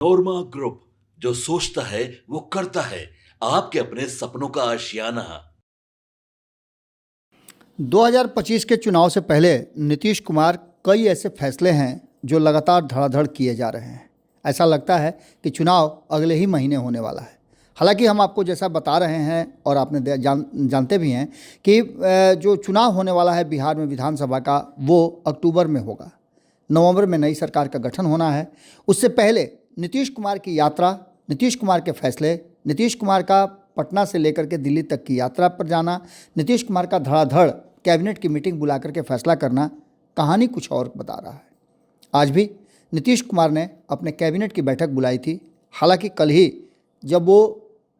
नोरमा group, जो सोचता है वो करता है। आपके अपने सपनों का आशियाना। 2025 के चुनाव से पहले नीतीश कुमार कई ऐसे फैसले हैं जो लगातार धड़ाधड़ किए जा रहे हैं। ऐसा लगता है कि चुनाव अगले ही महीने होने वाला है। हालांकि हम आपको जैसा बता रहे हैं और आपने जानते भी हैं कि जो चुनाव होने वाला है बिहार में विधानसभा का, वो अक्टूबर में होगा। नवंबर में नई सरकार का गठन होना है। उससे पहले नीतीश कुमार की यात्रा, नीतीश कुमार के फैसले, नीतीश कुमार का पटना से लेकर के दिल्ली तक की यात्रा पर जाना, नीतीश कुमार का धड़ाधड़ कैबिनेट की मीटिंग बुला करके फैसला करना, कहानी कुछ और बता रहा है। आज भी नीतीश कुमार ने अपने कैबिनेट की बैठक बुलाई थी। हालांकि कल ही जब वो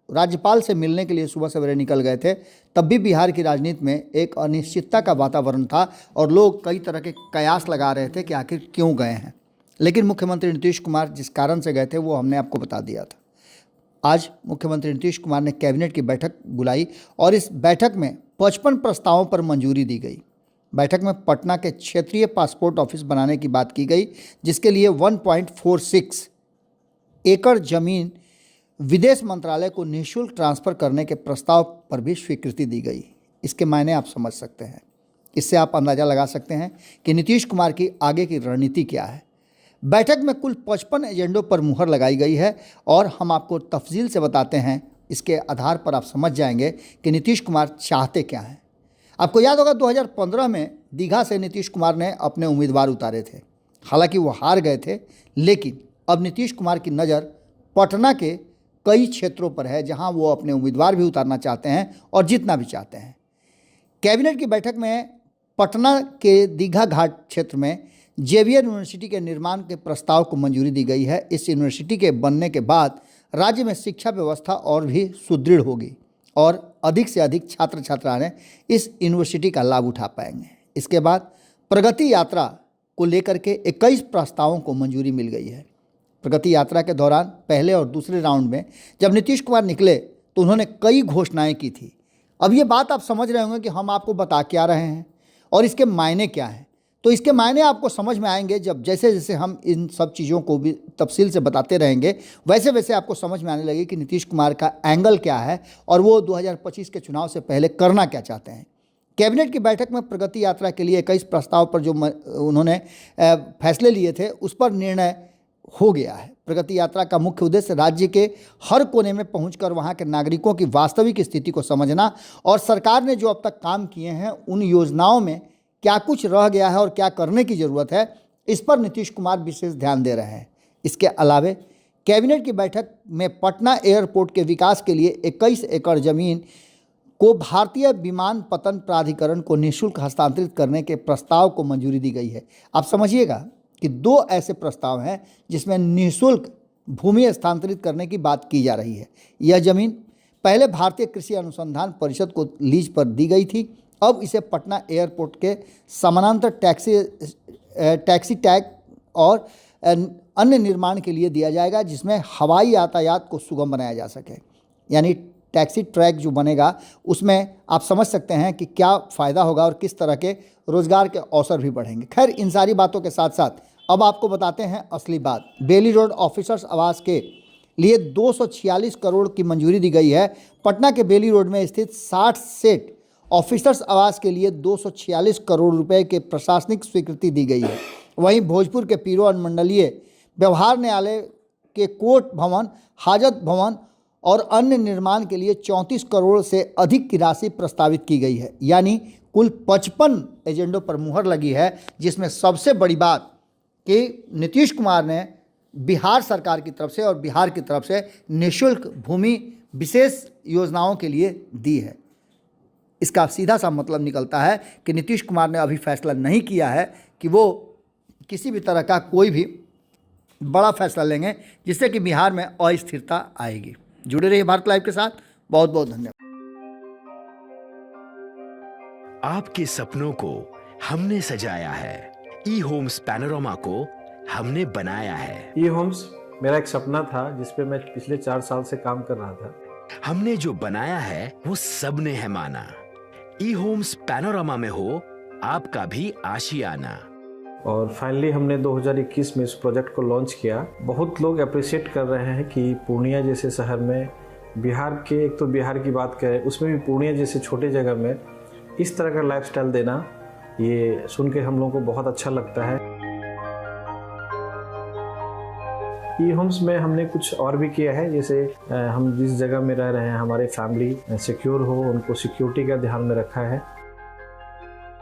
राज्यपाल से मिलने के लिए सुबह सवेरे निकल गए थे, तब भी बिहार की राजनीति में एक अनिश्चितता का वातावरण था और लोग कई तरह के कयास लगा रहे थे कि आखिर क्यों गए हैं। लेकिन मुख्यमंत्री नीतीश कुमार जिस कारण से गए थे वो हमने आपको बता दिया था। आज मुख्यमंत्री नीतीश कुमार ने कैबिनेट की बैठक बुलाई और इस बैठक में 55 प्रस्तावों पर मंजूरी दी गई। बैठक में पटना के क्षेत्रीय पासपोर्ट ऑफिस बनाने की बात की गई, जिसके लिए 1.46 एकड़ जमीन विदेश मंत्रालय को निःशुल्क ट्रांसफ़र करने के प्रस्ताव पर भी स्वीकृति दी गई। इसके मायने आप समझ सकते हैं। इससे आप अंदाज़ा लगा सकते हैं कि नीतीश कुमार की आगे की रणनीति क्या है। बैठक में कुल 55 एजेंडों पर मुहर लगाई गई है और हम आपको तफसील से बताते हैं। इसके आधार पर आप समझ जाएंगे कि नीतीश कुमार चाहते क्या हैं। आपको याद होगा 2015 में दीघा से नीतीश कुमार ने अपने उम्मीदवार उतारे थे। हालांकि वो हार गए थे, लेकिन अब नीतीश कुमार की नज़र पटना के कई क्षेत्रों पर है जहां वो अपने उम्मीदवार भी उतारना चाहते हैं और जीतना भी चाहते हैं। कैबिनेट की बैठक में पटना के दीघा घाट क्षेत्र में जेवियर यूनिवर्सिटी के निर्माण के प्रस्ताव को मंजूरी दी गई है। इस यूनिवर्सिटी के बनने के बाद राज्य में शिक्षा व्यवस्था और भी सुदृढ़ होगी और अधिक से अधिक छात्र छात्राएं इस यूनिवर्सिटी का लाभ उठा पाएंगे। इसके बाद प्रगति यात्रा को लेकर के 21 प्रस्तावों को मंजूरी मिल गई है। प्रगति यात्रा के दौरान पहले और दूसरे राउंड में जब नीतीश कुमार निकले तो उन्होंने कई घोषणाएं की थी। अब ये बात आप समझ रहे होंगे कि हम आपको बता क्या रहे हैं और इसके मायने क्या हैं। तो इसके मायने आपको समझ में आएंगे जब जैसे जैसे हम इन सब चीज़ों को भी तफसील से बताते रहेंगे, वैसे वैसे आपको समझ में आने लगे कि नीतीश कुमार का एंगल क्या है और वो 2025 के चुनाव से पहले करना क्या चाहते हैं। कैबिनेट की बैठक में प्रगति यात्रा के लिए 21 प्रस्ताव पर जो उन्होंने फैसले लिए थे उस पर निर्णय हो गया है। प्रगति यात्रा का मुख्य उद्देश्य राज्य के हर कोने में पहुंचकर वहां के नागरिकों की वास्तविक स्थिति को समझना और सरकार ने जो अब तक काम किए हैं उन योजनाओं में क्या कुछ रह गया है और क्या करने की ज़रूरत है, इस पर नीतीश कुमार विशेष ध्यान दे रहे हैं। इसके अलावे कैबिनेट की बैठक में पटना एयरपोर्ट के विकास के लिए 21 एकड़ जमीन को भारतीय विमानपत्तन प्राधिकरण को निःशुल्क हस्तांतरित करने के प्रस्ताव को मंजूरी दी गई है। आप समझिएगा कि 2 ऐसे प्रस्ताव हैं जिसमें निःशुल्क भूमि हस्तांतरित करने की बात की जा रही है। यह जमीन पहले भारतीय कृषि अनुसंधान परिषद को लीज पर दी गई थी। अब इसे पटना एयरपोर्ट के समानांतर टैक्सी टैग और अन्य निर्माण के लिए दिया जाएगा, जिसमें हवाई यातायात को सुगम बनाया जा सके। यानी टैक्सी ट्रैक जो बनेगा उसमें आप समझ सकते हैं कि क्या फ़ायदा होगा और किस तरह के रोज़गार के अवसर भी बढ़ेंगे। खैर, इन सारी बातों के साथ साथ अब आपको बताते हैं असली बात। बेली रोड ऑफिसर्स आवास के लिए 246 करोड़ की मंजूरी दी गई है। पटना के बेली रोड में स्थित 60 सेट ऑफिसर्स आवास के लिए 246 करोड़ रुपए के प्रशासनिक स्वीकृति दी गई है। वहीं भोजपुर के पीरो अनुमंडलीय व्यवहार न्यायालय के कोर्ट भवन, हाजत भवन और अन्य निर्माण के लिए 34 करोड़ से अधिक की राशि प्रस्तावित की गई है। यानी कुल 55 एजेंडों पर मुहर लगी है, जिसमें सबसे बड़ी बात कि नीतीश कुमार ने बिहार सरकार की तरफ से और बिहार की तरफ से निःशुल्क भूमि विशेष योजनाओं के लिए दी है। इसका सीधा सा मतलब निकलता है कि नीतीश कुमार ने अभी फैसला नहीं किया है कि वो किसी भी तरह का कोई भी बड़ा फैसला लेंगे जिससे कि बिहार में अस्थिरता आएगी। जुड़े रहिए भारत लाइव के साथ। बहुत बहुत धन्यवाद। आपके सपनों को हमने सजाया है, ई होम्स पैनोरामा को हमने बनाया है। ई होम्स मेरा एक सपना था जिस पे मैं पिछले 4 साल से काम कर रहा था। हमने जो बनाया है वो सबने है माना। ई होम्स पैनोरामा में हो आपका भी आशियाना। और फाइनली हमने 2021 में इस प्रोजेक्ट को लॉन्च किया। बहुत लोग अप्रिशिएट कर रहे हैं कि पूर्णिया जैसे शहर में, बिहार के, एक तो बिहार की बात करें उसमें भी पूर्णिया जैसे छोटे जगह में इस तरह का लाइफस्टाइल देना, ये सुन के हम लोगों को बहुत अच्छा लगता है। ई होम्स में हमने कुछ और भी किया है, जैसे हम जिस जगह में रह रहे हैं हमारे फैमिली सिक्योर हो, उनको सिक्योरिटी का ध्यान में रखा है।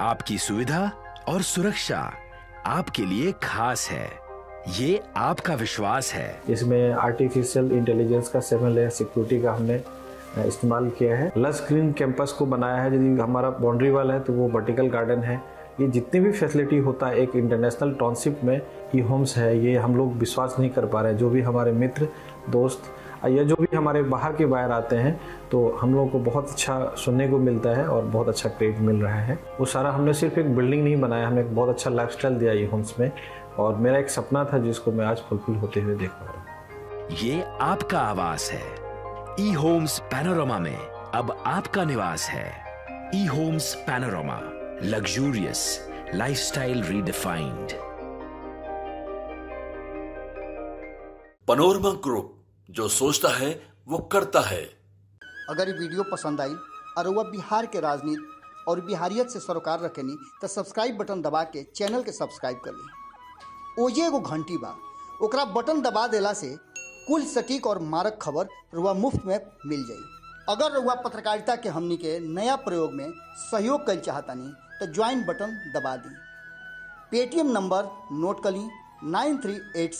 आपकी सुविधा और सुरक्षा आपके लिए खास है, ये आपका विश्वास है। इसमें आर्टिफिशियल इंटेलिजेंस का 7 लेयर सिक्योरिटी का हमने इस्तेमाल किया है। लस ग्रीन कैंपस को बनाया है। यदि हमारा बाउंड्री वाल है तो वो वर्टिकल गार्डन है। ये जितनी भी फैसिलिटी होता है एक इंटरनेशनल टाउनशिप में, ई होम्स है, ये हम लोग विश्वास नहीं कर पा रहे हैं। जो भी हमारे मित्र दोस्त या जो भी हमारे बाहर के बाहर आते हैं तो हम लोगों को बहुत अच्छा सुनने को मिलता है और बहुत अच्छा क्रेडिट मिल रहा है। वो सारा हमने सिर्फ एक बिल्डिंग नहीं बनाया, हमने एक बहुत अच्छा लाइफस्टाइल दिया ई होम्स में, और मेरा एक सपना था जिसको मैं आज फुलफिल होते हुए देख पा रहा हूँ। ये आपका आवास है। ई होम्स पैनोरामा में अब आपका निवास है। E Homes Panorama, luxurious lifestyle redefined. Panorama group, जो सोचता है वो करता है। अगर ये वीडियो पसंद आई और वह बिहार के राजनीति और बिहारियत से सरोकार रखेनी तो सब्सक्राइब बटन दबा के चैनल के सब्सक्राइब कर ली। ओजे एगो घंटी बा, ओकरा बटन दबा देला से कुल सटीक और मारक खबर रुआ मुफ्त में मिल जाई। अगर रुआ पत्रकारिता के हमनी के नया प्रयोग में सहयोग कर चाहतानी तो ज्वाइन बटन दबा दी। पेटीएम नंबर नोट कर ली 9386